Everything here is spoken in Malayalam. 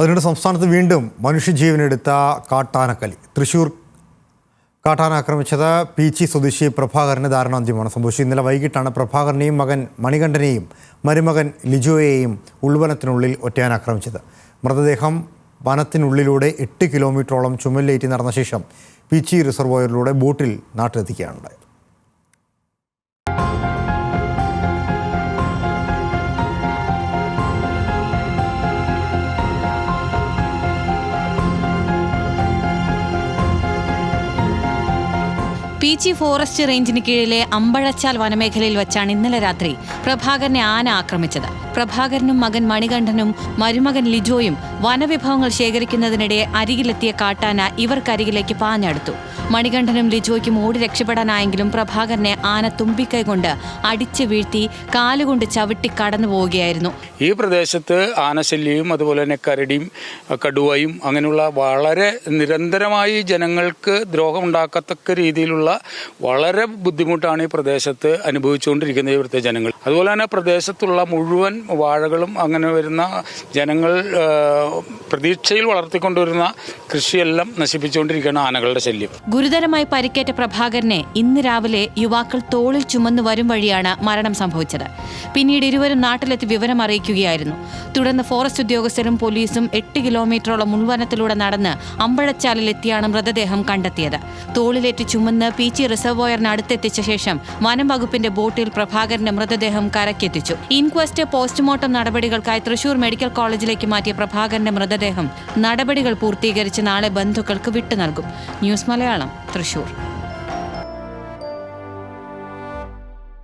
അതിനിടെ സംസ്ഥാനത്ത് വീണ്ടും മനുഷ്യജീവനെടുത്ത കാട്ടാനക്കലി. തൃശൂർ കാട്ടാന ആക്രമിച്ചത് പീച്ചി സ്വദേശി പ്രഭാകരന് ദാരുണാന്ത്യമാണ് സംഭവിച്ചത്. ഇന്നലെ വൈകിട്ടാണ് പ്രഭാകരനെയും മകൻ മണികണ്ഠനെയും മരുമകൻ ലിജോയെയും ഉൾവനത്തിനുള്ളിൽ ഒറ്റയാൻ ആക്രമിച്ചത്. മൃതദേഹം വനത്തിനുള്ളിലൂടെ 8 കിലോമീറ്ററോളം ചുമലിലേറ്റി നടന്ന ശേഷം പീച്ചി റിസർവോയറിലൂടെ ബോട്ടിൽ നാട്ടിലെത്തിക്കുകയാണുണ്ടായത്. പീച്ചി ഫോറസ്റ്റ് റേഞ്ചിന് കീഴിലെ അമ്പഴച്ചാൽ വനമേഖലയിൽ വച്ചാണ് ഇന്നലെ രാത്രി പ്രഭാകരനെ ആന ആക്രമിച്ചത്. പ്രഭാകരനും മകൻ മണികണ്ഠനും മരുമകൻ ലിജോയും വനവിഭവങ്ങൾ ശേഖരിക്കുന്നതിനിടെ അരികിലെത്തിയ കാട്ടാന ഇവർക്കരികിലേക്ക് പാഞ്ഞടുത്തു. മണികണ്ഠനും ലിജോയ്ക്കും ഓടി രക്ഷപ്പെടാനായെങ്കിലും പ്രഭാകരനെ ആന തുമ്പിക്കൈ കൊണ്ട് അടിച്ചു വീഴ്ത്തി കാലുകൊണ്ട് ചവിട്ടി കടന്നു പോവുകയായിരുന്നു. ഈ പ്രദേശത്ത് ആനശല്യവും അതുപോലെ തന്നെ കരടിയും കടുവയും അങ്ങനെയുള്ള വളരെ നിരന്തരമായി ജനങ്ങൾക്ക് ദ്രോഹമുണ്ടാക്കത്തക്ക രീതിയിലുള്ള വളരെ ബുദ്ധിമുട്ടാണ് ഈ പ്രദേശത്ത് അനുഭവിച്ചുകൊണ്ടിരിക്കുന്നത് ഇവിടുത്തെ ജനങ്ങൾ. അതുപോലെ തന്നെ പ്രദേശത്തുള്ള മുഴുവൻ വാഴകളും അങ്ങനെ വരുന്ന ജനങ്ങൾ പ്രതീക്ഷയിൽ വളർത്തിക്കൊണ്ടുവരുന്ന കൃഷിയെല്ലാം നശിപ്പിച്ചുകൊണ്ടിരിക്കുകയാണ് ആനകളുടെ ശല്യം. ഗുരുതരമായി പരിക്കേറ്റ പ്രഭാകരനെ ഇന്ന് രാവിലെ യുവാക്കൾ തോളിൽ ചുമന്നു വരും വഴിയാണ് മരണം സംഭവിച്ചത്. പിന്നീട് ഇരുവരും നാട്ടിലെത്തി വിവരം അറിയിക്കുകയായിരുന്നു. തുടർന്ന് ഫോറസ്റ്റ് ഉദ്യോഗസ്ഥരും പോലീസും 8 കിലോമീറ്ററോളം ഉൾവനത്തിലൂടെ നടന്ന് അമ്പഴച്ചാലിലെത്തിയാണ് മൃതദേഹം കണ്ടെത്തിയത്. തോളിലേറ്റ് ചുമന്ന് പീച്ചി റിസർവോയറിന് അടുത്തെത്തിച്ച ശേഷം വനം വകുപ്പിന്റെ ബോട്ടിൽ പ്രഭാകരന്റെ മൃതദേഹം കരക്കെത്തിച്ചു. ഇൻക്വസ്റ്റ് പോസ്റ്റ്മോർട്ടം നടപടികൾക്കായി തൃശൂർ മെഡിക്കൽ കോളേജിലേക്ക് മാറ്റിയ പ്രഭാകരന്റെ മൃതദേഹം നടപടികൾ പൂർത്തീകരിച്ച് നാളെ ബന്ധുക്കൾക്ക് വിട്ടു നൽകും. ന്യൂസ് മലയാളം, തൃശൂർ.